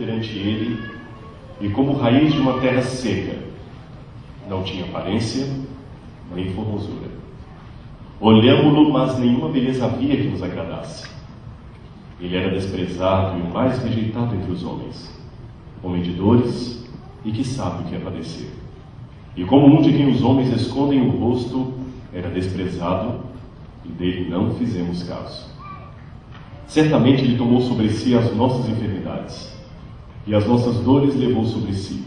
perante ele, e como raiz de uma terra seca, não tinha aparência nem formosura. Olhámo-lo, mas nenhuma beleza havia que nos agradasse. Ele era desprezado e o mais rejeitado entre os homens, homem de dores e que sabe o que é padecer. E como um de quem os homens escondem o rosto, era desprezado e dele não fizemos caso. Certamente ele tomou sobre si as nossas enfermidades e as nossas dores levou sobre si.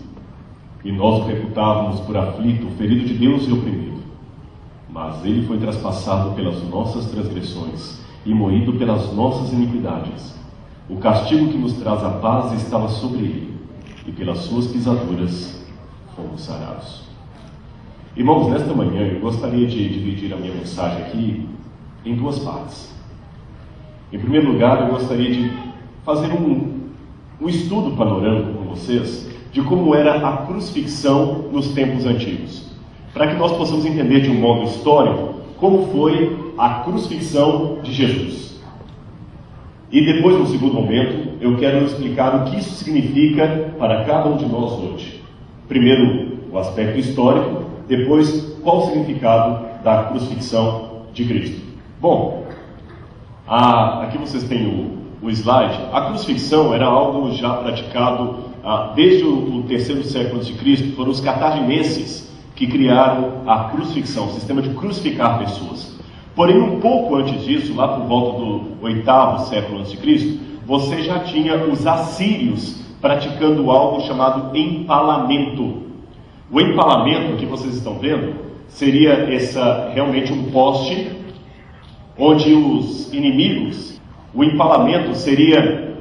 E nós o reputávamos por aflito, ferido de Deus e oprimido. Mas ele foi traspassado pelas nossas transgressões e moído pelas nossas iniquidades. O castigo que nos traz a paz estava sobre ele, e pelas suas pisaduras fomos sarados. Irmãos, nesta manhã eu gostaria de dividir a minha mensagem aqui em duas partes. Em primeiro lugar, eu gostaria de fazer um estudo panorâmico com vocês de como era a crucifixão nos tempos antigos, para que nós possamos entender de um modo histórico como foi a crucifixão de Jesus. E depois, no segundo momento, eu quero explicar o que isso significa para cada um de nós hoje. Primeiro, o aspecto histórico, depois, qual o significado da crucifixão de Cristo. Bom, aqui vocês têm o slide. A crucifixão era algo já praticado desde o terceiro século a.C. Foram os cartagineses que criaram a crucifixão, o sistema de crucificar pessoas. Porém, um pouco antes disso, lá por volta do 8º século a.C., você já tinha os assírios praticando algo chamado empalamento. O empalamento que vocês estão vendo seria realmente um poste onde os inimigos, o empalamento seria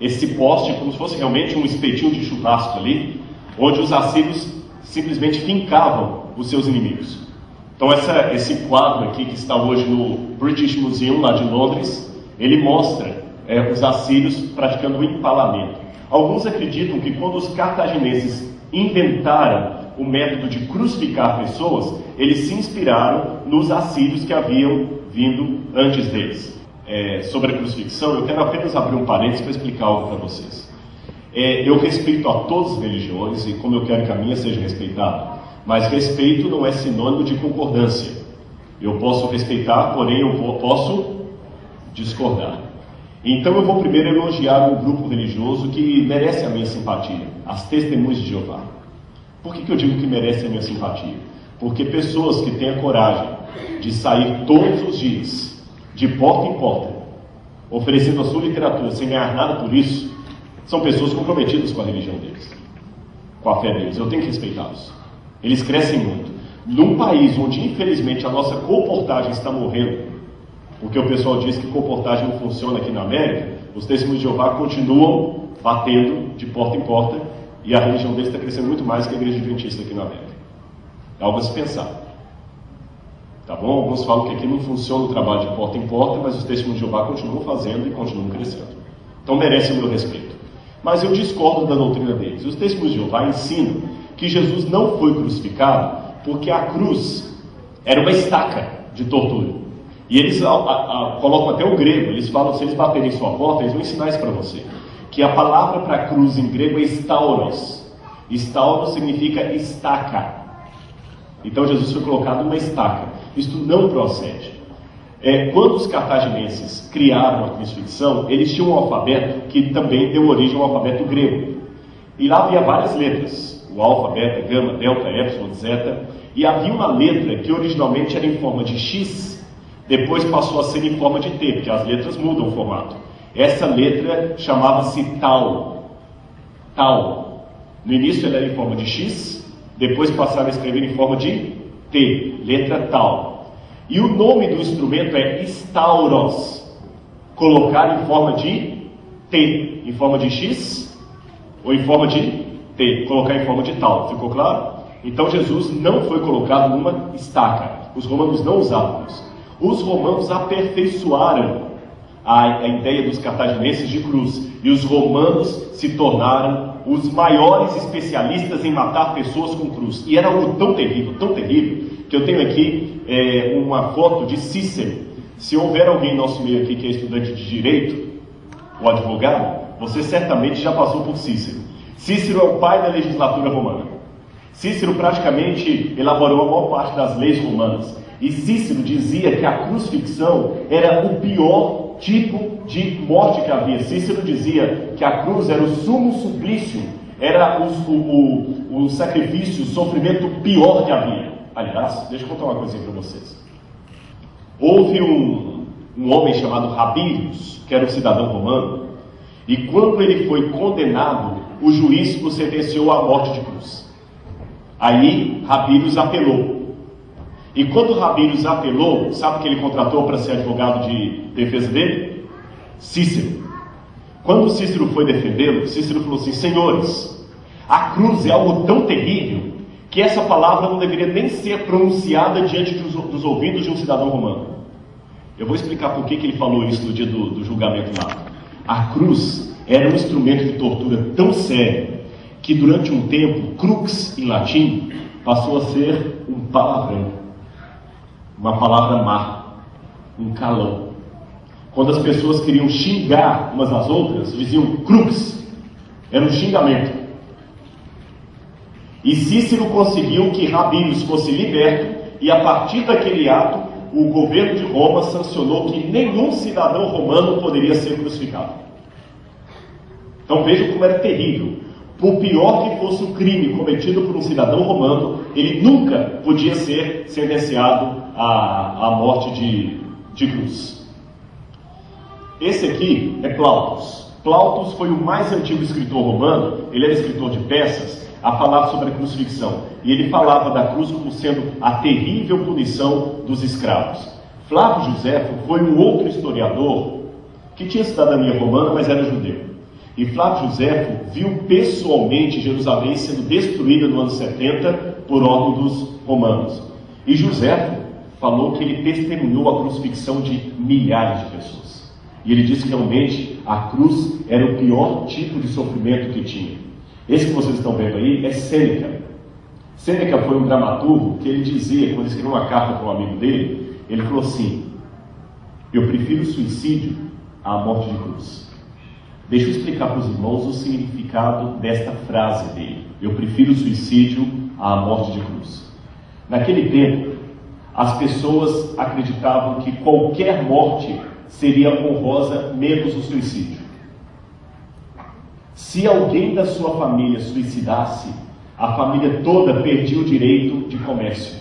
esse poste como se fosse realmente um espetinho de churrasco ali, onde os assírios simplesmente fincavam os seus inimigos. Então esse quadro aqui que está hoje no British Museum lá de Londres, ele mostra os assírios praticando o empalamento. Alguns acreditam que quando os cartagineses inventaram o método de crucificar pessoas, eles se inspiraram nos assírios que haviam vindo antes deles. Sobre a crucifixão, eu quero apenas abrir um parênteses para explicar algo para vocês. Eu respeito a todas as religiões e como eu quero que a minha seja respeitada, mas respeito não é sinônimo de concordância. Eu posso respeitar, porém eu posso discordar. Então eu vou primeiro elogiar um grupo religioso que merece a minha simpatia, as Testemunhas de Jeová. Por que eu digo que merece a minha simpatia? Porque pessoas que têm a coragem de sair todos os dias, de porta em porta, oferecendo a sua literatura sem ganhar nada por isso, são pessoas comprometidas com a religião deles, com a fé deles. Eu tenho que respeitá-los. Eles crescem muito. Num país onde infelizmente a nossa colportagem está morrendo, porque o pessoal diz que colportagem não funciona aqui na América, os Testemunhos de Jeová continuam batendo de porta em porta e a religião deles está crescendo muito mais que a Igreja Adventista aqui na América. É algo a se pensar. Tá bom? Alguns falam que aqui não funciona o trabalho de porta em porta, mas os Testemunhos de Jeová continuam fazendo e continuam crescendo. Então merece o meu respeito. Mas eu discordo da doutrina deles. Os Testemunhos de Jeová ensinam que Jesus não foi crucificado porque a cruz era uma estaca de tortura. E eles colocam até o grego, eles falam, se eles baterem em sua porta, eles vão ensinar isso para você. Que a palavra para cruz em grego é stauros. Stauros significa estaca. Então Jesus foi colocado numa estaca. Isto não procede. Quando os cartagineses criaram a crucifixão, eles tinham um alfabeto que também deu origem ao alfabeto grego. E lá havia várias letras. O alfa, beta, gama, delta, epsilon, zeta. E havia uma letra que originalmente era em forma de X, depois passou a ser em forma de T, porque as letras mudam o formato. Essa letra chamava-se Tau. Tau. No início ela era em forma de X, depois passaram a escrever em forma de T, letra Tau. E o nome do instrumento é stauros. Colocar em forma de T, em forma de X ou em forma de T, colocar em forma de Tau. Ficou claro? Então Jesus não foi colocado numa estaca. Os romanos não usavam isso. Os romanos aperfeiçoaram a ideia dos cartagineses de cruz. E os romanos se tornaram os maiores especialistas em matar pessoas com cruz. E era algo tão terrível, que eu tenho aqui uma foto de Cícero. Se houver alguém em nosso meio aqui que é estudante de direito, ou advogado, você certamente já passou por Cícero. Cícero é o pai da legislatura romana. Cícero praticamente elaborou a maior parte das leis romanas. E Cícero dizia que a crucifixão era o pior tipo de morte que havia. Cícero dizia que a cruz era o sumo suplício, era o sacrifício, o sofrimento pior que havia. Aliás, deixa eu contar uma coisinha para vocês. Houve um homem chamado Rabílius, que era um cidadão romano, e quando ele foi condenado, o juiz o sentenciou à morte de cruz. Aí Rabílius apelou. E quando Rabílius apelou, sabe o que ele contratou para ser advogado de defesa dele? Cícero. Quando Cícero foi defendê-lo, Cícero falou assim: senhores, a cruz é algo tão terrível que essa palavra não deveria nem ser pronunciada diante dos ouvidos de um cidadão romano. Eu vou explicar por que ele falou isso no dia do julgamento lá. A cruz era um instrumento de tortura tão sério que durante um tempo, crux em latim passou a ser um palavrão, uma palavra má, um calão. Quando as pessoas queriam xingar umas às outras, diziam crux, era um xingamento. E Cícero conseguiu que Rabílius fosse liberto, e a partir daquele ato, o governo de Roma sancionou que nenhum cidadão romano poderia ser crucificado. Então vejam como era terrível. Por pior que fosse o crime cometido por um cidadão romano, ele nunca podia ser sentenciado à morte de cruz. Esse aqui é Plautus. Plautus foi o mais antigo escritor romano, ele era escritor de peças, a falar sobre a crucifixão. E ele falava da cruz como sendo a terrível punição dos escravos. Flávio Joséfo foi um outro historiador que tinha cidadania romana, mas era judeu. E Flávio Joséfo viu pessoalmente Jerusalém sendo destruída no ano 70 por ordem dos romanos. E Joséfo falou que ele testemunhou a crucifixão de milhares de pessoas. E ele disse que realmente a cruz era o pior tipo de sofrimento que tinha. Esse que vocês estão vendo aí é Sêneca. Sêneca foi um dramaturgo que ele dizia, quando ele escreveu uma carta para um amigo dele, ele falou assim: eu prefiro o suicídio à morte de cruz. Deixa eu explicar para os irmãos o significado desta frase dele. Eu prefiro o suicídio à morte de cruz. Naquele tempo, as pessoas acreditavam que qualquer morte seria honrosa, menos o suicídio. Se alguém da sua família suicidasse, a família toda perdia o direito de comércio.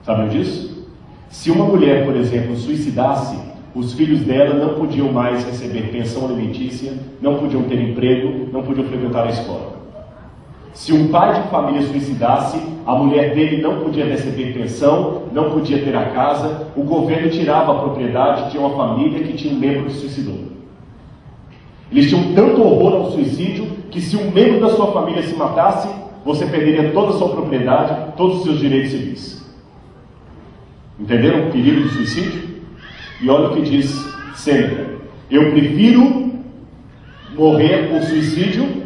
Sabiam disso? Se uma mulher, por exemplo, suicidasse, os filhos dela não podiam mais receber pensão alimentícia, não podiam ter emprego, não podiam frequentar a escola. Se um pai de família suicidasse, a mulher dele não podia receber pensão, não podia ter a casa, o governo tirava a propriedade de uma família que tinha um membro que se suicidou. Eles tinham tanto horror ao suicídio que se um membro da sua família se matasse, você perderia toda a sua propriedade, todos os seus direitos civis. Entenderam o perigo do suicídio? E olha o que diz Sêneca: eu prefiro morrer por suicídio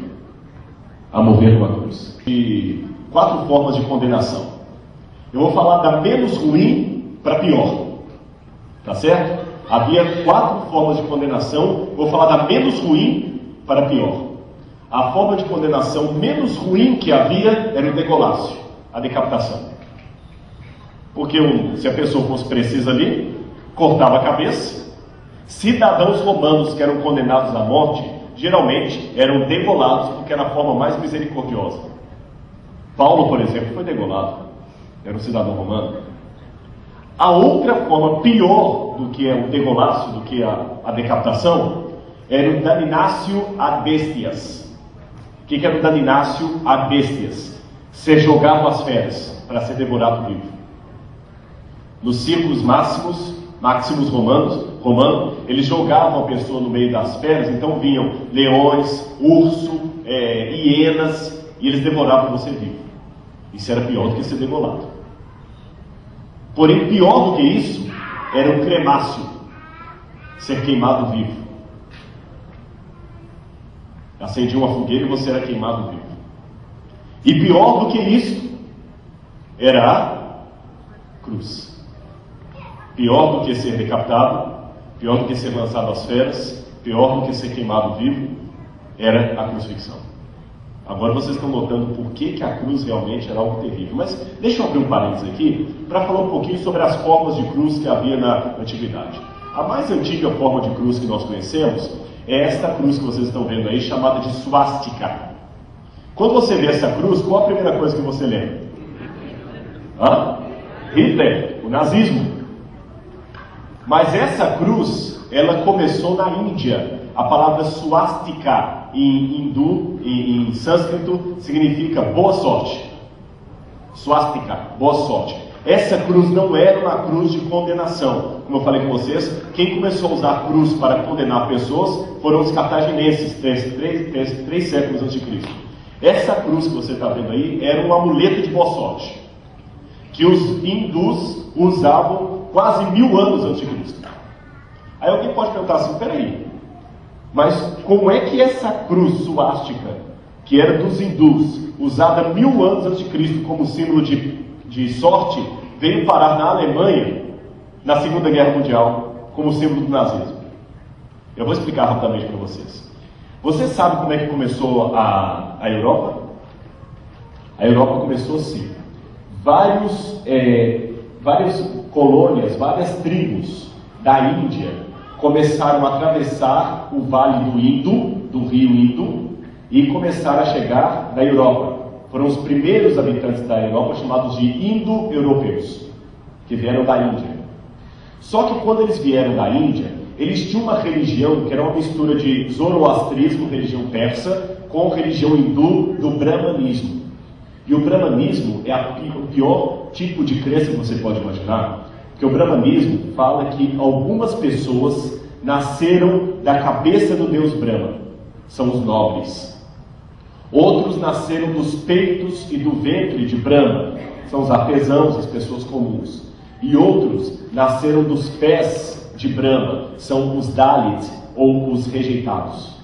a morrer numa cruz. E 4 formas de condenação. Eu vou falar da menos ruim para pior. Tá certo? Havia 4 formas de condenação. Vou falar da menos ruim para pior. A forma de condenação menos ruim que havia era o degolácio, a decapitação. Porque se a pessoa fosse precisa ali, cortava a cabeça. Cidadãos romanos que eram condenados à morte, geralmente eram degolados, porque era a forma mais misericordiosa. Paulo, por exemplo, foi degolado. Era um cidadão romano. A outra forma pior do que o degolácio, do que a decapitação, era o damnatio ad bestias. O que era o damnatio ad bestias? Ser jogado às feras, para ser devorado vivo. Nos círculos máximos romanos, eles jogavam a pessoa no meio das feras, então vinham leões, urso, hienas, e eles devoravam você vivo. Isso era pior do que ser degolado. Porém, pior do que isso, era o cremácio, ser queimado vivo. Acendia uma fogueira e você era queimado vivo. E pior do que isso, era a cruz. Pior do que ser decapitado, pior do que ser lançado às feras, pior do que ser queimado vivo era a crucifixão. Agora vocês estão notando por que a cruz realmente era algo terrível. Mas deixa eu abrir um parênteses aqui para falar um pouquinho sobre as formas de cruz que havia na antiguidade. A mais antiga forma de cruz que nós conhecemos é esta cruz que vocês estão vendo aí, chamada de suástica. Quando você vê essa cruz, qual a primeira coisa que você lembra? Hitler, o nazismo. Mas essa cruz, ela começou na Índia. A palavra suástica em hindu, em sânscrito, significa boa sorte. Suástica, boa sorte. Essa cruz não era uma cruz de condenação. Como eu falei com vocês, quem começou a usar cruz para condenar pessoas foram os cartaginenses, 3 séculos antes de Cristo. Essa cruz que você está vendo aí era um amuleto de boa sorte, que os hindus usavam quase 1000 anos antes de Cristo. Aí alguém pode perguntar assim, peraí, mas como é que essa cruz suástica, que era dos hindus, usada 1000 anos antes de Cristo como símbolo de sorte, veio parar na Alemanha na Segunda Guerra Mundial como símbolo do nazismo? Eu vou explicar rapidamente para vocês. Você sabe como é que começou a Europa? A Europa começou assim. Várias colônias, várias tribos da Índia começaram a atravessar o vale do Indo, do rio Indo, e começaram a chegar na Europa. Foram os primeiros habitantes da Europa chamados de indo-europeus, que vieram da Índia. Só que quando eles vieram da Índia, eles tinham uma religião que era uma mistura de zoroastrismo, religião persa, com religião hindu do brahmanismo. E o brahmanismo é o pior tipo de crença que você pode imaginar, porque o brahmanismo fala que algumas pessoas nasceram da cabeça do deus Brahma, são os nobres. Outros nasceram dos peitos e do ventre de Brahma, são os artesãos, as pessoas comuns. E outros nasceram dos pés de Brahma, são os Dalits, ou os rejeitados.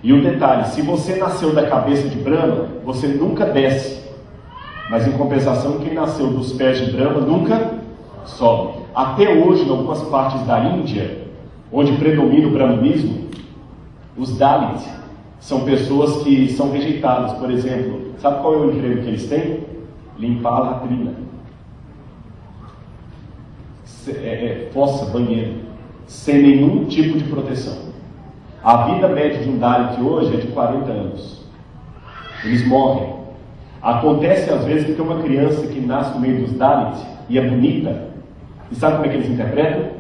E um detalhe, se você nasceu da cabeça de Brahma, você nunca desce. Mas em compensação, quem nasceu dos pés de Brahma nunca sobe. Até hoje, em algumas partes da Índia, onde predomina o brahmanismo, os Dalits são pessoas que são rejeitadas. Por exemplo, sabe qual é o emprego que eles têm? Limpar a latrina. Fossa, banheiro, sem nenhum tipo de proteção. A vida média de um Dalit hoje é de 40 anos. Eles morrem. Acontece às vezes que tem uma criança que nasce no meio dos Dalits e é bonita. E sabe como é que eles interpretam?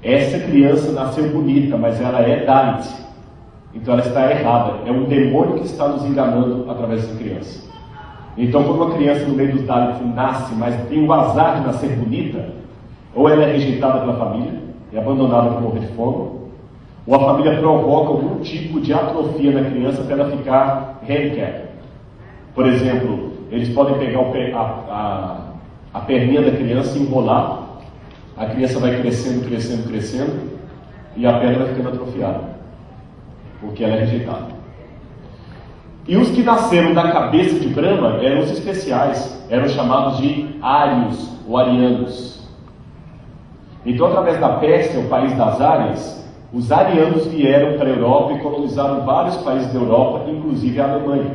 Essa criança nasceu bonita, mas ela é Dalit. Então ela está errada. É um demônio que está nos enganando através dessa criança. Então quando uma criança no meio dos Dalits nasce, mas tem o azar de nascer bonita, ou ela é rejeitada pela família e abandonada para morrer de fome, ou a família provoca algum tipo de atrofia na criança para ela ficar handicap. Por exemplo, eles podem pegar a perninha da criança e enrolar, a criança vai crescendo, e a perna vai ficando atrofiada, porque ela é rejeitada. E os que nasceram da cabeça de Brahma eram os especiais, eram chamados de ários ou arianos. Então, através da Pérsia, o país das Árias, os arianos vieram para a Europa e colonizaram vários países da Europa, inclusive a Alemanha.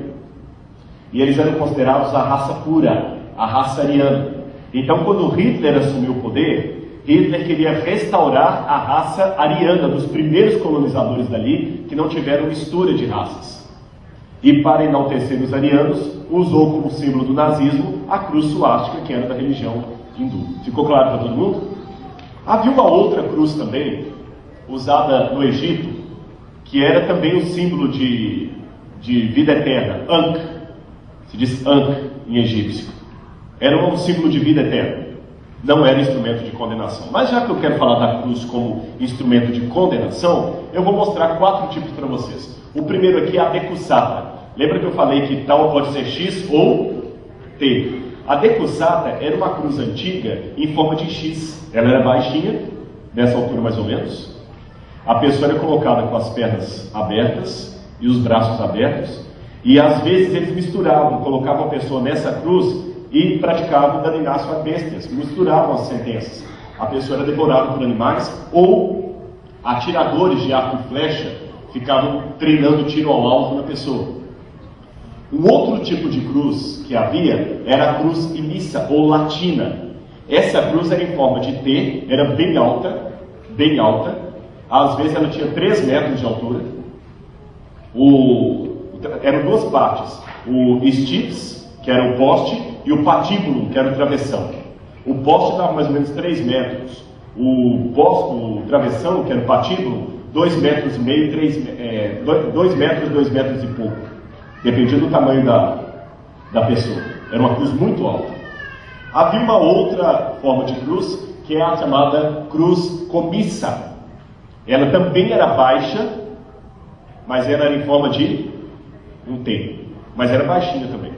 E eles eram considerados a raça pura, a raça ariana. Então, quando Hitler assumiu o poder, Hitler queria restaurar a raça ariana, dos primeiros colonizadores dali, que não tiveram mistura de raças. E para enaltecer os arianos, usou como símbolo do nazismo a cruz suástica, que era da religião hindu. Ficou claro para todo mundo? Havia uma outra cruz também, usada no Egito, que era também um símbolo de vida eterna, Ankh. Se diz Ankh em egípcio. Era um símbolo de vida eterna. Não era instrumento de condenação. Mas já que eu quero falar da cruz como instrumento de condenação, eu vou mostrar 4 tipos para vocês. O primeiro aqui é a decussata. Lembra que eu falei que tal pode ser X ou T? A decussata era uma cruz antiga em forma de X. Ela era baixinha, dessa altura mais ou menos. A pessoa era colocada com as pernas abertas e os braços abertos. E às vezes eles misturavam, colocavam a pessoa nessa cruz e praticavam daninácio a bestias, misturavam as sentenças. A pessoa era devorada por animais ou atiradores de arco e flecha ficavam treinando tiro ao alvo na pessoa. Um outro tipo de cruz que havia era a cruz imissa ou latina. Essa cruz era em forma de T, era bem alta, às vezes ela tinha 3 metros de altura. Eram duas partes, o stipes, que era o poste, e o patíbulo, que era o travessão. O poste dava mais ou menos 3 metros, o travessão, que era o patíbulo, 2 metros e meio, 2 metros, 2 metros e pouco, dependia do tamanho da pessoa. Era uma cruz muito alta. Havia uma outra forma de cruz, que é a chamada cruz comissa. Ela também era baixa, mas era em forma de um T, mas era baixinha também.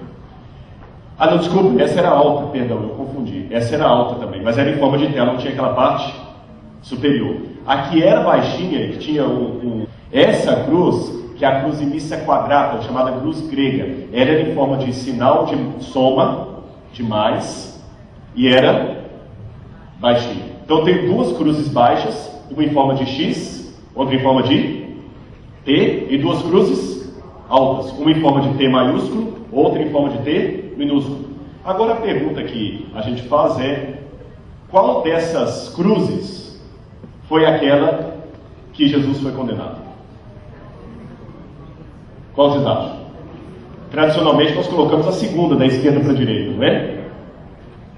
Ah, não, desculpa, essa era alta, perdão, eu confundi. Essa era alta também, mas era em forma de T, ela não tinha aquela parte superior. A que era baixinha, que tinha essa cruz, que é a cruz imissa quadrata, chamada cruz grega, ela era em forma de sinal de soma, de mais, e era baixinha. Então tem duas cruzes baixas, uma em forma de X, outra em forma de T, e duas cruzes altas, uma em forma de T maiúsculo, outra em forma de T minúsculo. Agora a pergunta que a gente faz é: qual dessas cruzes foi aquela que Jesus foi condenado? Qual vocês acham? Tradicionalmente nós colocamos a segunda, da esquerda para a direita, não é?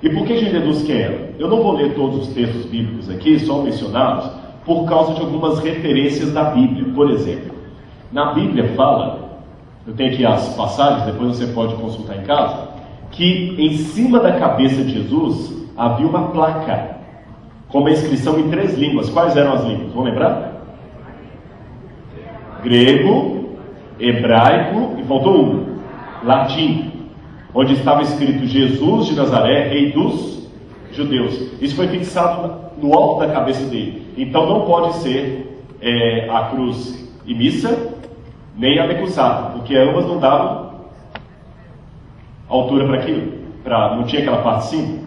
E por que a gente deduz que é ela? Eu não vou ler todos os textos bíblicos aqui, só mencionados, por causa de algumas referências da Bíblia. Por exemplo, na Bíblia fala, eu tenho aqui as passagens, depois você pode consultar em casa, que em cima da cabeça de Jesus havia uma placa com uma inscrição em 3 línguas. Quais eram as línguas? Vão lembrar? Grego, hebraico e faltou um, latim, onde estava escrito Jesus de Nazaré, rei dos judeus. Isso foi fixado no alto da cabeça dele. Então não pode ser a cruz imissa nem a decusada, porque ambas não davam altura para aquilo, não tinha aquela parte de cima.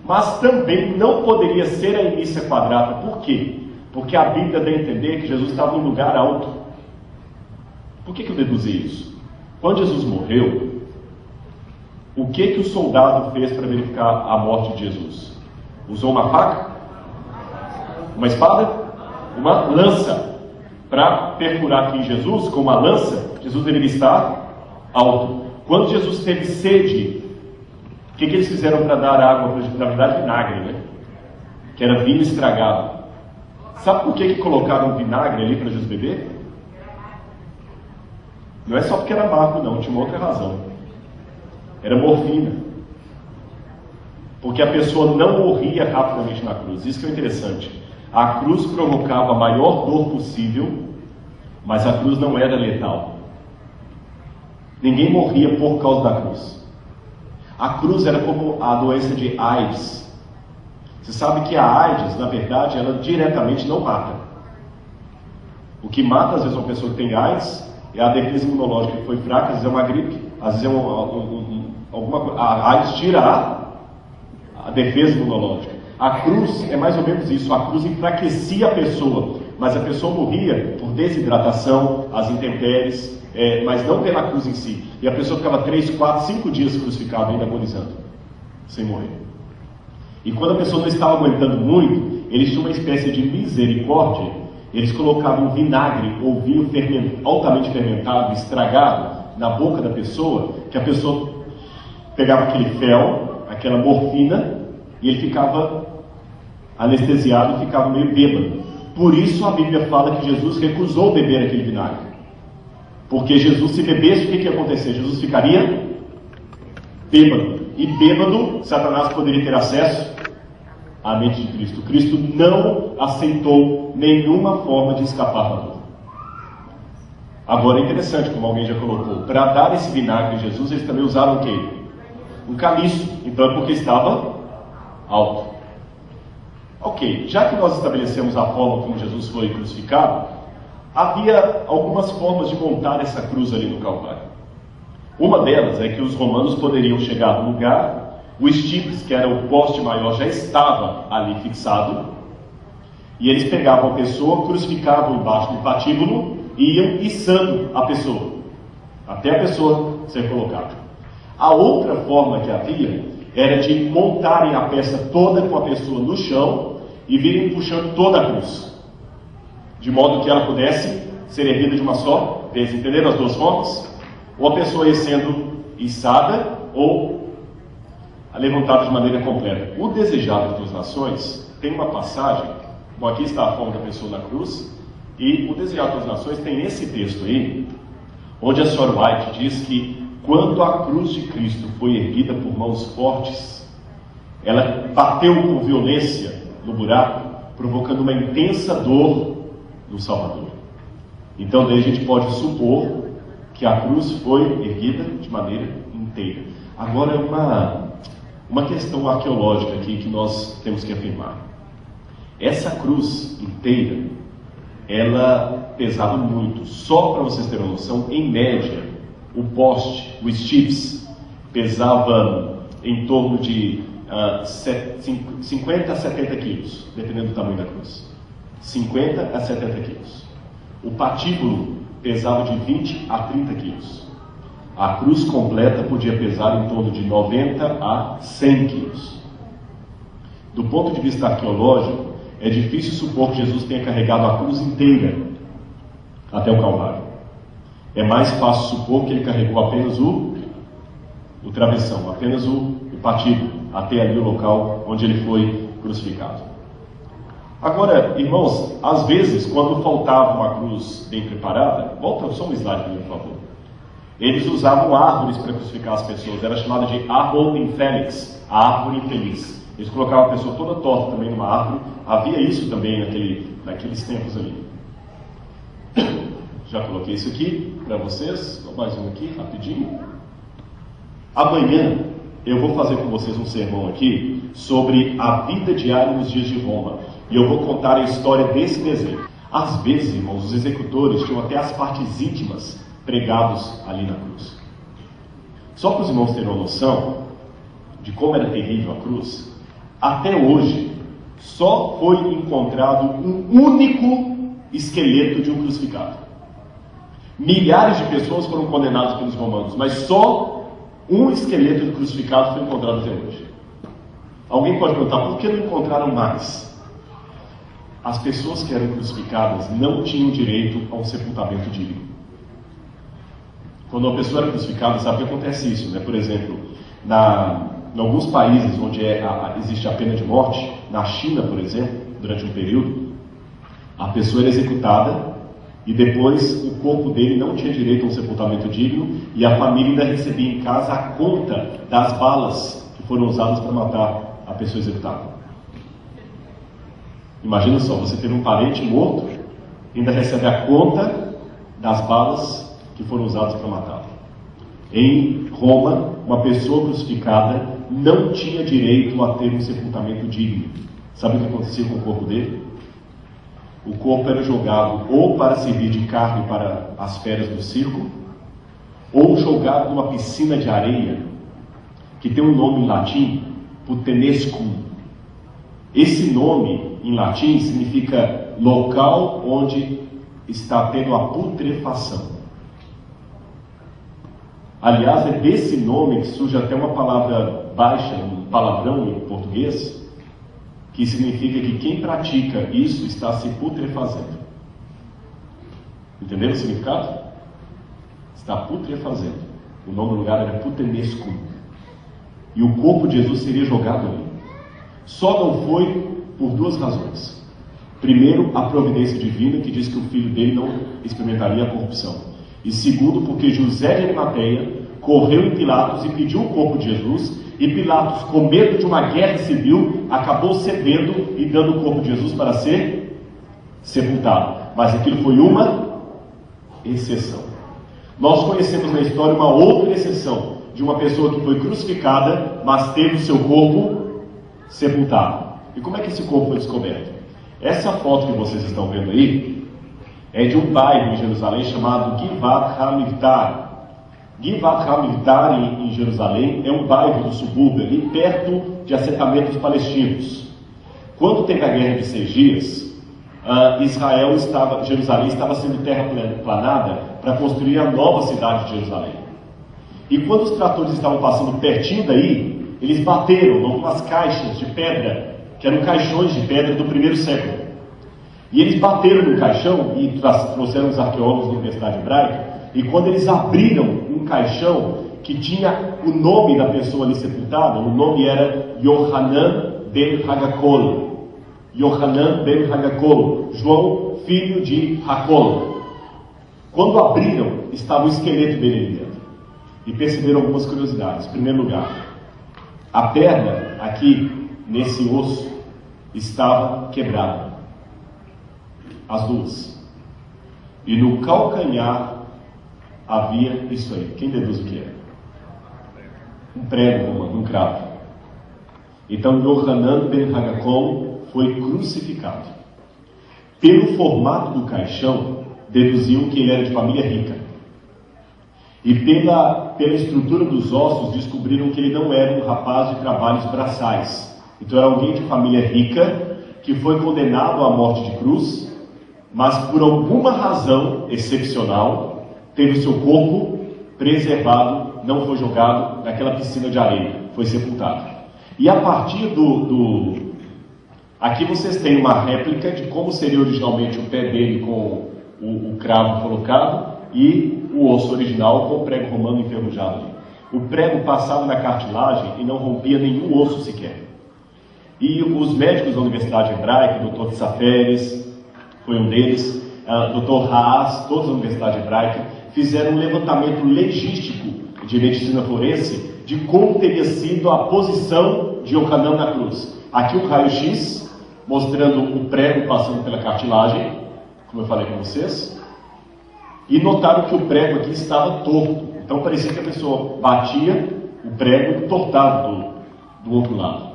Mas também não poderia ser a imissa quadrata. Por quê? Porque a Bíblia dá a entender que Jesus estava em um lugar alto. Por que eu deduzi isso? Quando Jesus morreu, o que o soldado fez para verificar a morte de Jesus? Usou uma faca? Uma espada? Uma lança. Para perfurar aqui em Jesus, com uma lança, Jesus deveria estar alto. Quando Jesus teve sede, o que eles fizeram para dar água? Na verdade, vinagre, né? Que era vinho estragado. Sabe por que colocaram vinagre ali para Jesus beber? Não é só porque era amargo, não, tinha uma outra razão. Era morfina. Porque a pessoa não morria rapidamente na cruz. Isso que é interessante. A cruz provocava a maior dor possível, mas a cruz não era letal. Ninguém morria por causa da cruz. A cruz era como a doença de AIDS. Você sabe que a AIDS, na verdade, ela diretamente não mata. O que mata, às vezes, uma pessoa que tem AIDS é a defesa imunológica que foi fraca, às vezes é uma gripe, às vezes é alguma coisa. A AIDS tira a defesa imunológica. A cruz é mais ou menos isso. A cruz enfraquecia a pessoa, mas a pessoa morria por desidratação, as intempéries, mas não pela cruz em si. E a pessoa ficava 3, 4, 5 dias crucificada, ainda agonizando, sem morrer. E quando a pessoa não estava aguentando muito, eles tinham uma espécie de misericórdia. Eles colocavam vinagre ou vinho altamente fermentado, estragado, na boca da pessoa, que a pessoa pegava aquele fel, aquela morfina, e ele ficava anestesiado e ficava meio bêbado. Por isso a Bíblia fala que Jesus recusou beber aquele vinagre. Porque Jesus, se bebesse, o que ia acontecer? Jesus ficaria bêbado. E bêbado, Satanás poderia ter acesso à mente de Cristo. Cristo não aceitou nenhuma forma de escapar da dor. Agora é interessante, como alguém já colocou, para dar esse vinagre a Jesus, eles também usaram o quê? Um caniço. Então é porque estava alto. Ok, já que nós estabelecemos a forma como Jesus foi crucificado, havia algumas formas de montar essa cruz ali no Calvário. Uma delas é que os romanos poderiam chegar no lugar, o stipes, que era o poste maior, já estava ali fixado, E eles pegavam a pessoa, crucificavam embaixo do patíbulo e iam içando a pessoa, até a pessoa ser colocada. A outra forma que havia era de montarem a peça toda com a pessoa no chão e virem puxando toda a cruz, de modo que ela pudesse ser erguida de uma só vez. Entenderam as duas formas? Ou a pessoa ia sendo içada ou levantada de maneira completa. O Desejado das Nações tem uma passagem, bom, aqui está a forma da pessoa na cruz, e o Desejado das Nações tem esse texto aí, onde a Sr. White diz que quando a cruz de Cristo foi erguida por mãos fortes, ela bateu com violência no buraco, provocando uma intensa dor no Salvador. Então daí a gente pode supor que a cruz foi erguida de maneira inteira. Agora uma questão arqueológica aqui que nós temos que afirmar. Essa cruz inteira, ela pesava muito. Só para vocês terem uma noção, em média, o poste, o stips, pesava em torno de 50 a 70 quilos, dependendo do tamanho da cruz. 50 a 70 quilos. O patíbulo pesava de 20 a 30 quilos. A cruz completa podia pesar em torno de 90 a 100 quilos. Do ponto de vista arqueológico, é difícil supor que Jesus tenha carregado a cruz inteira até o Calvário. É mais fácil supor que ele carregou apenas o travessão, apenas o patíbulo, até ali o local onde ele foi crucificado. Agora, irmãos, às vezes, quando faltava uma cruz bem preparada, volta só um slide para mim, por favor. Eles usavam árvores para crucificar as pessoas, era chamada de árvore infélix, a árvore infeliz. Eles colocavam a pessoa toda torta também numa árvore. Havia isso também naqueles tempos ali. Já coloquei isso aqui para vocês, mais um aqui, rapidinho. Amanhã eu vou fazer com vocês um sermão aqui sobre a vida diária nos dias de Roma. E eu vou contar a história desse desenho. Às vezes, irmãos, os executores tinham até as partes íntimas pregados ali na cruz. Só para os irmãos terem uma noção de como era terrível a cruz, até hoje só foi encontrado um único esqueleto de um crucificado. Milhares de pessoas foram condenadas pelos romanos, mas só um esqueleto de crucificado foi encontrado até hoje. Alguém pode perguntar, por que não encontraram mais? As pessoas que eram crucificadas não tinham direito a um sepultamento digno. Quando uma pessoa era crucificada, sabe que acontece isso, né? Por exemplo, em alguns países onde existe a pena de morte, na China, por exemplo, durante um período, a pessoa era executada e depois o corpo dele não tinha direito a um sepultamento digno e a família ainda recebia em casa a conta das balas que foram usadas para matar a pessoa executada. Imagina só, você ter um parente morto e ainda recebe a conta das balas que foram usadas para matá-lo. Em Roma, uma pessoa crucificada não tinha direito a ter um sepultamento digno. Sabe o que acontecia com o corpo dele? O corpo era jogado ou para servir de carne para as feras do circo, ou jogado numa piscina de areia, que tem um nome em latim, puttanescum. Esse nome em latim significa local onde está tendo a putrefação. Aliás, é desse nome que surge até uma palavra baixa, um palavrão em português, que significa que quem pratica isso está se putrefazendo. Entenderam o significado? Está putrefazendo. O nome do lugar era puttanescum. E o corpo de Jesus seria jogado ali. Só não foi por duas razões. Primeiro, a providência divina, que diz que o filho dele não experimentaria a corrupção. E segundo, porque José de Arimateia correu em Pilatos e pediu o corpo de Jesus, e Pilatos, com medo de uma guerra civil, acabou cedendo e dando o corpo de Jesus para ser sepultado. Mas aquilo foi uma exceção. Nós conhecemos na história uma outra exceção, de uma pessoa que foi crucificada, mas teve o seu corpo sepultado. E como é que esse corpo foi descoberto? Essa foto que vocês estão vendo aí é de um bairro em Jerusalém chamado Givat HaMivtar. Givat HaMivtar em Jerusalém é um bairro do subúrbio ali perto de assentamentos palestinos. Quando teve a guerra de 6 dias, Jerusalém estava sendo terraplanada para construir a nova cidade de Jerusalém. E quando os tratores estavam passando pertinho daí, eles bateram em algumas caixas de pedra, que eram caixões de pedra do primeiro século. E eles bateram no caixão, e trouxeram os arqueólogos da Universidade Hebraica, e quando eles abriram um caixão que tinha o nome da pessoa ali sepultada, o nome era Yohanan ben Hagakol. Yohanan ben Hagakol, João, filho de Hakol. Quando abriram, estava o esqueleto dele ali dentro. E perceberam algumas curiosidades. Em primeiro lugar, a perna aqui, nesse osso, estava quebrada. As duas. E no calcanhar havia isso aí. Quem deduz o que é? Um prego romano, um cravo. Então Yohanan ben Hagakol foi crucificado. Pelo formato do caixão, deduziam que ele era de família rica. E pela estrutura dos ossos, descobriram que ele não era um rapaz de trabalhos braçais. Então era alguém de família rica, que foi condenado à morte de cruz, mas por alguma razão excepcional, teve o seu corpo preservado, não foi jogado naquela piscina de areia, foi sepultado. E a partir aqui vocês têm uma réplica de como seria originalmente o pé dele com o cravo colocado e o osso original com o prego romano enferrujado ali. O prego passava na cartilagem e não rompia nenhum osso sequer. E os médicos da Universidade Hebraica, o Dr. Tsaferes, foi um deles, Dr. Haas, todos da Universidade Hebraica, fizeram um levantamento legístico de medicina forense de como teria sido a posição de Yohanan na cruz. Aqui um raio-x, mostrando o prego passando pela cartilagem, como eu falei com vocês, e notaram que o prego aqui estava torto. Então parecia que a pessoa batia o prego e tortava do outro lado.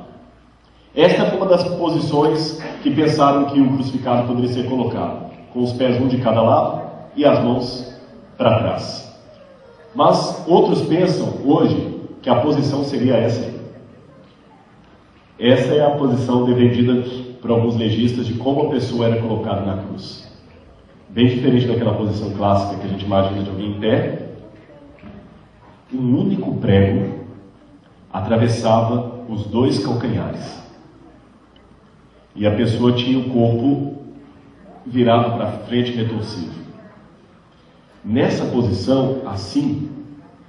Esta foi uma das posições que pensaram que o crucificado poderia ser colocado, com os pés um de cada lado e as mãos para trás. Mas outros pensam hoje que a posição seria essa aí. Essa é a posição defendida por alguns legistas de como a pessoa era colocada na cruz. Bem diferente daquela posição clássica que a gente imagina de alguém em pé. Um único prego atravessava os dois calcanhares. E a pessoa tinha o corpo virado para frente retorcido. Nessa posição, assim,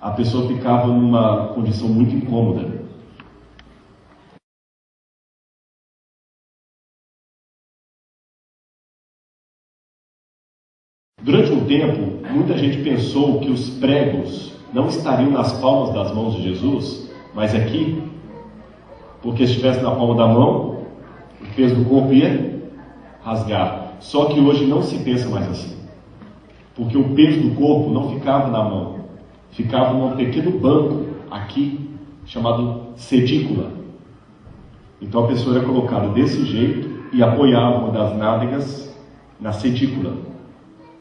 a pessoa ficava numa condição muito incômoda. Durante um tempo, muita gente pensou que os pregos não estariam nas palmas das mãos de Jesus, mas aqui, porque se estivesse na palma da mão, o peso do corpo ia rasgar. Só que hoje não se pensa mais assim, porque o peso do corpo não ficava na mão, ficava num pequeno banco aqui, chamado sedícula. Então a pessoa era colocada desse jeito e apoiava uma das nádegas na sedícula,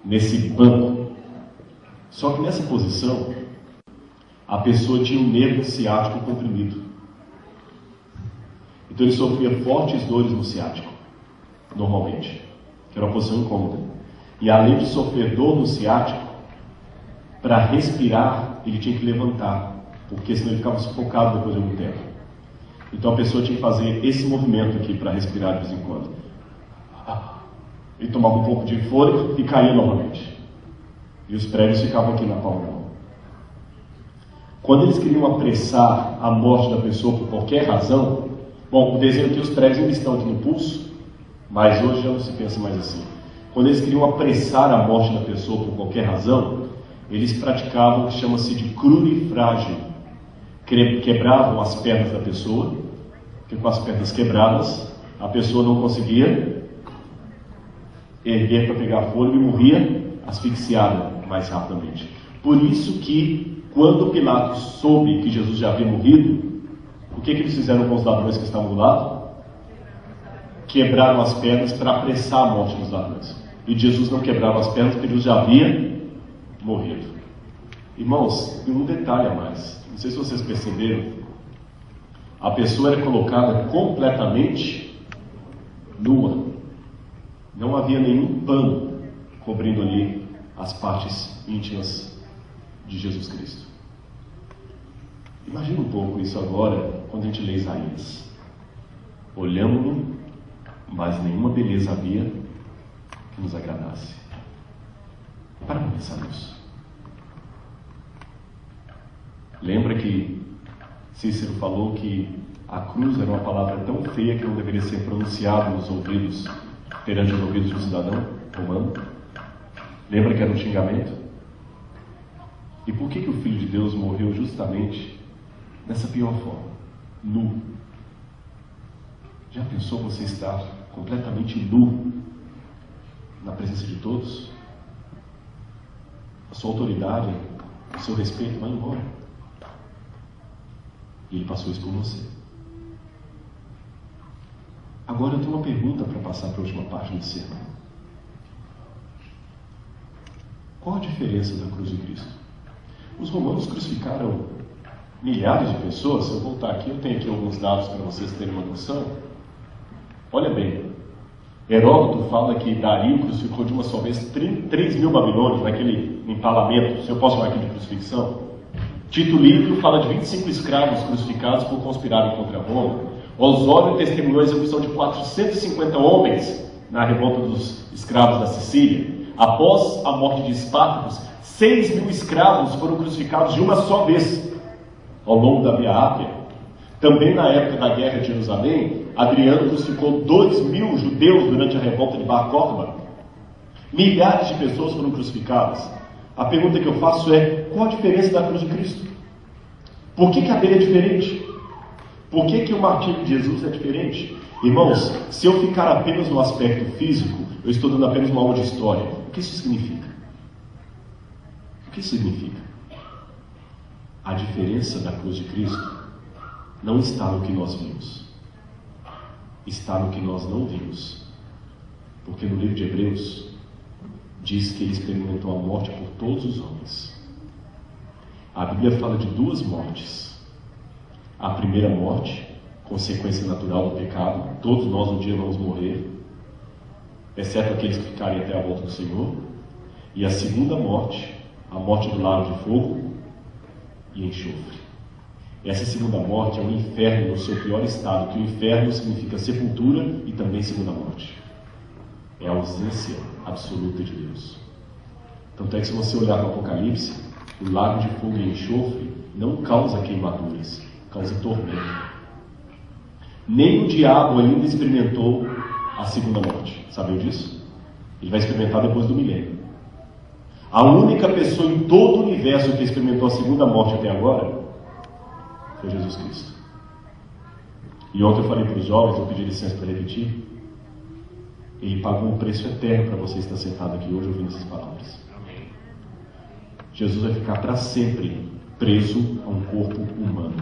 nesse banco. Só que nessa posição, a pessoa tinha um nervo ciático comprimido. Então ele sofria fortes dores no ciático, normalmente, que era uma posição incômoda. E além de sofrer dor no ciático, para respirar, ele tinha que levantar, porque senão ele ficava sufocado depois de algum tempo. Então a pessoa tinha que fazer esse movimento aqui para respirar de vez em quando. Ele tomava um pouco de fôlego e caía novamente. E os pregos ficavam aqui na palma da mão. Quando eles queriam apressar a morte da pessoa por qualquer razão, bom, o desenho aqui, os pregos ainda estão aqui no pulso, mas hoje já não se pensa mais assim. Quando eles queriam apressar a morte da pessoa por qualquer razão, eles praticavam o que chama-se de crurifrágio. Quebravam as pernas da pessoa, porque com as pernas quebradas, a pessoa não conseguia erguer para pegar fôlego e morria asfixiada mais rapidamente. Por isso que, quando Pilatos soube que Jesus já havia morrido, o que eles fizeram com os ladrões que estavam do lado? Quebraram as pernas para apressar a morte dos ladrões. E Jesus não quebrava as pernas porque Jesus já havia morrido. Irmãos, e um detalhe a mais. Não sei se vocês perceberam. A pessoa era colocada completamente nua. Não havia nenhum pano cobrindo ali as partes íntimas de Jesus Cristo. Imagina um pouco isso agora, quando a gente lê Isaías. Olhamos-no, mas nenhuma beleza havia que nos agradasse. Para pensar nisso. Lembra que Cícero falou que a cruz era uma palavra tão feia que não deveria ser pronunciada nos ouvidos, perante os ouvidos do cidadão romano? Lembra que era um xingamento? E por que o Filho de Deus morreu justamente nessa pior forma? Nu. Já pensou você estar completamente nu na presença de todos? A sua autoridade, o seu respeito vai embora. E ele passou isso por você. Agora eu tenho uma pergunta para passar para a última parte do sermão. Qual a diferença da cruz de Cristo? Os romanos crucificaram milhares de pessoas. Se eu voltar aqui, eu tenho aqui alguns dados para vocês terem uma noção. Olha bem, Heródoto fala que Dario crucificou de uma só vez 3.000 babilônios naquele empalamento, se eu posso chamar aqui de crucifixão. Tito Livio fala de 25 escravos crucificados por conspirarem contra Roma. Osório testemunhou a execução de 450 homens na revolta dos escravos da Sicília. Após a morte de Espartacus, 6.000 escravos foram crucificados de uma só vez ao longo da Via Ápia. Também na época da Guerra de Jerusalém, Adriano crucificou 2.000 judeus durante a revolta de Bar Kokhba. Milhares de pessoas foram crucificadas. A pergunta que eu faço é: qual a diferença da cruz de Cristo? Por que a dele é diferente? Por que o martírio de Jesus é diferente? Irmãos, se eu ficar apenas no aspecto físico, eu estou dando apenas uma aula de história. O que isso significa? O que isso significa? A diferença da cruz de Cristo não está no que nós vimos, está no que nós não vimos. Porque no livro de Hebreus diz que ele experimentou a morte por todos os homens. A Bíblia fala de duas mortes. A primeira morte, consequência natural do pecado, todos nós um dia vamos morrer, exceto aqueles que ficarem até a volta do Senhor. E a segunda morte, a morte do lago de fogo e enxofre. Essa segunda morte é o inferno no seu pior estado, que o inferno significa sepultura e também segunda morte. É a ausência absoluta de Deus. Tanto é que se você olhar para o Apocalipse, o lago de fogo e enxofre não causa queimaduras, causa tormento. Nem o diabo ainda experimentou a segunda morte. Sabem disso? Ele vai experimentar depois do milênio. A única pessoa em todo o universo que experimentou a segunda morte até agora foi Jesus Cristo. E ontem eu falei para os jovens, eu pedi licença para repetir. Ele pagou um preço eterno para você estar sentado aqui hoje ouvindo essas palavras. Jesus vai ficar para sempre preso a um corpo humano,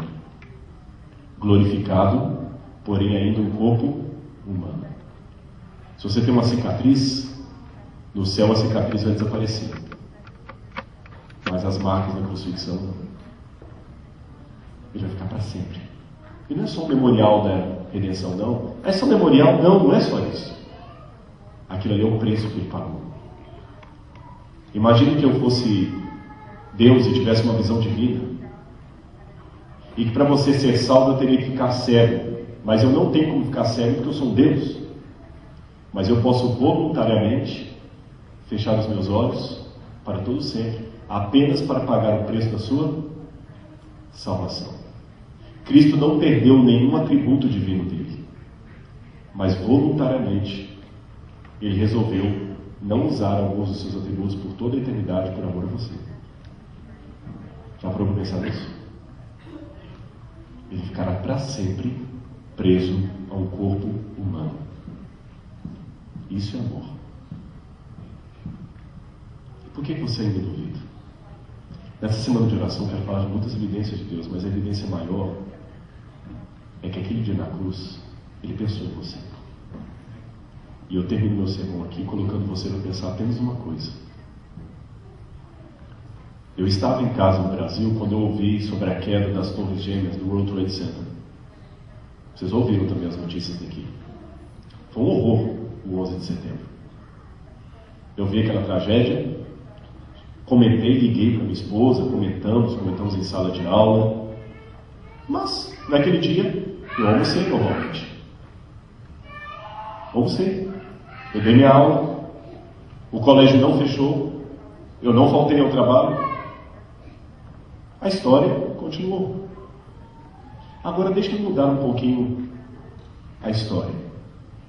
glorificado, porém ainda um corpo humano. Se você tem uma cicatriz, no céu a cicatriz vai desaparecer, mas as marcas da crucifixão não. Ele vai ficar para sempre. E não é só um memorial da redenção, não. É só um memorial? Não, não é só isso. Aquilo ali é o preço que ele pagou. Imagine que eu fosse Deus e tivesse uma visão divina, e que para você ser salvo eu teria que ficar cego. Mas eu não tenho como ficar cego porque eu sou um Deus. Mas eu posso voluntariamente fechar os meus olhos para todo sempre, apenas para pagar o preço da sua salvação. Cristo não perdeu nenhum atributo divino dele, mas voluntariamente ele resolveu não usar alguns dos seus atributos por toda a eternidade por amor a você. Já parou para pensar nisso? Ele ficará para sempre preso a um corpo humano. Isso é amor. Por que você ainda duvida? Nessa semana de oração eu quero falar de muitas evidências de Deus, mas a evidência maior é que aquele dia na cruz ele pensou em você. E eu termino meu sermão aqui colocando você para pensar apenas uma coisa. Eu estava em casa no Brasil quando eu ouvi sobre a queda das torres gêmeas do World Trade Center. Vocês ouviram também as notícias daqui. Foi um horror o 11 de setembro. Eu vi aquela tragédia, comentei, liguei para minha esposa, comentamos em sala de aula, mas naquele dia eu almocei normalmente. Almocei. Eu dei minha aula, o colégio não fechou, eu não faltei ao trabalho. A história continuou. Agora deixa eu mudar um pouquinho a história.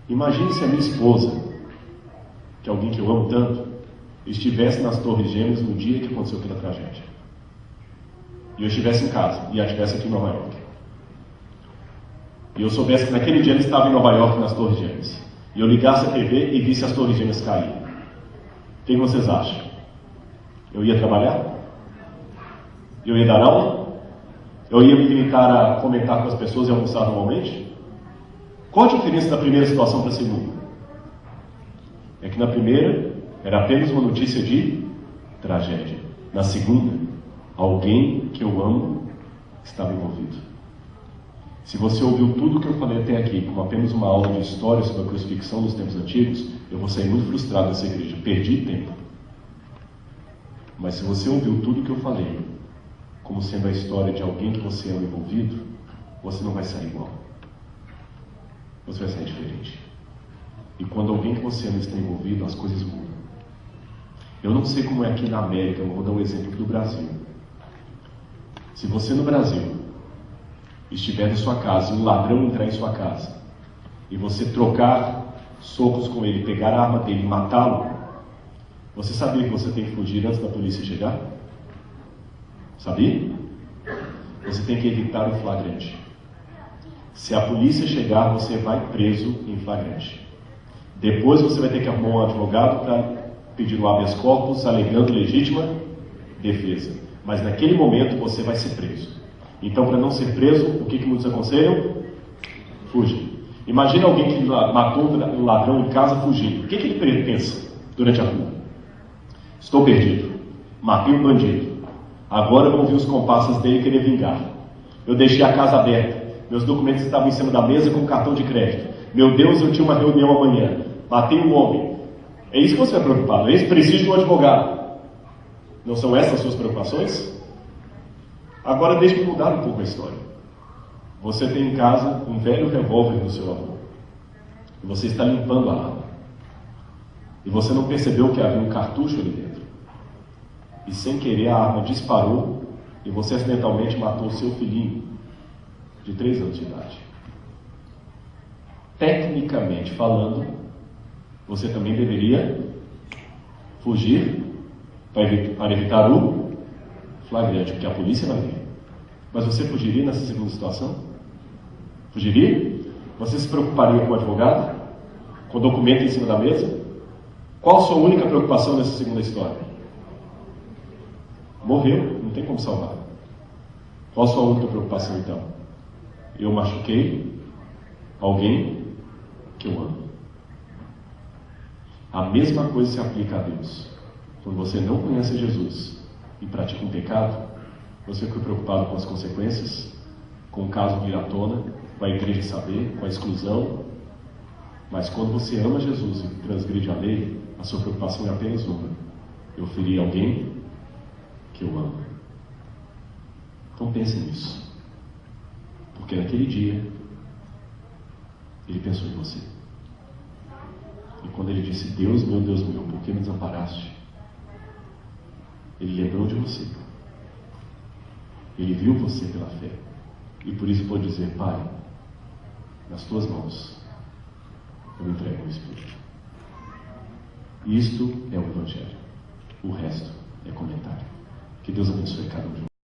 Imagine se a minha esposa, que é alguém que eu amo tanto, estivesse nas Torres Gêmeas no dia que aconteceu aquela tragédia. E eu estivesse em casa, e ela estivesse aqui em Nova York. E eu soubesse que naquele dia ela estava em Nova York nas Torres Gêmeas. E eu ligasse a TV e visse as Torres Gêmeas cair. O que vocês acham? Eu ia trabalhar? Eu ia dar aula? Eu ia me limitar a comentar com as pessoas e almoçar normalmente? Qual a diferença da primeira situação para a segunda? É que na primeira era apenas uma notícia de tragédia. Na segunda, alguém que eu amo estava envolvido. Se você ouviu tudo o que eu falei até aqui como apenas uma aula de história sobre a crucifixão dos tempos antigos, eu vou sair muito frustrado dessa igreja. Perdi tempo. Mas se você ouviu tudo o que eu falei como sendo a história de alguém que você ama envolvido, você não vai sair igual. Você vai sair diferente. E quando alguém que você ama está envolvido, as coisas mudam. Eu não sei como é aqui na América, eu vou dar um exemplo do Brasil. Se você no Brasil estiver na sua casa e um ladrão entrar em sua casa e você trocar socos com ele, pegar a arma dele e matá-lo, você sabia que você tem que fugir antes da polícia chegar? Sabia? Você tem que evitar o flagrante. Se a polícia chegar, você vai preso em flagrante. Depois você vai ter que arrumar um advogado para pedir um habeas corpus alegando legítima defesa. Mas naquele momento você vai ser preso. Então, para não ser preso, o que muitos aconselham? Fuja. Imagina alguém que matou um ladrão em casa fugindo. O que ele pensa durante a fuga? Estou perdido. Matei um bandido. Agora vão vir os comparsas dele querer vingar. Eu deixei a casa aberta. Meus documentos estavam em cima da mesa com cartão de crédito. Meu Deus, eu tinha uma reunião amanhã. Matei um homem. É isso que você é preocupado. É isso? Preciso de um advogado. Não são essas as suas preocupações? Agora deixe-me mudar um pouco a história. Você tem em casa um velho revólver do seu avô. E você está limpando a arma. E você não percebeu que havia um cartucho ali dentro. E sem querer a arma disparou e você acidentalmente matou seu filhinho de 3 anos de idade. Tecnicamente falando, você também deveria fugir para evitar o flagrante, porque a polícia vai vir. Mas você fugiria nessa segunda situação? Fugiria? Você se preocuparia com o advogado? Com o documento em cima da mesa? Qual a sua única preocupação nessa segunda história? Morreu, não tem como salvar. Qual a sua única preocupação então? Eu machuquei alguém que eu amo. A mesma coisa se aplica a Deus. Quando você não conhece Jesus e pratica um pecado, você fica preocupado com as consequências, com o caso vir à tona, com a igreja saber, com a exclusão. Mas quando você ama Jesus e transgride a lei, a sua preocupação é apenas uma: eu feri alguém que eu amo. Então pense nisso. Porque naquele dia, ele pensou em você. E quando ele disse: Deus meu, por que me desamparaste? Ele lembrou de você. Ele viu você pela fé. E por isso pode dizer: Pai, nas tuas mãos eu entrego o Espírito. Isto é o Evangelho. O resto é comentário. Que Deus abençoe cada um de vocês.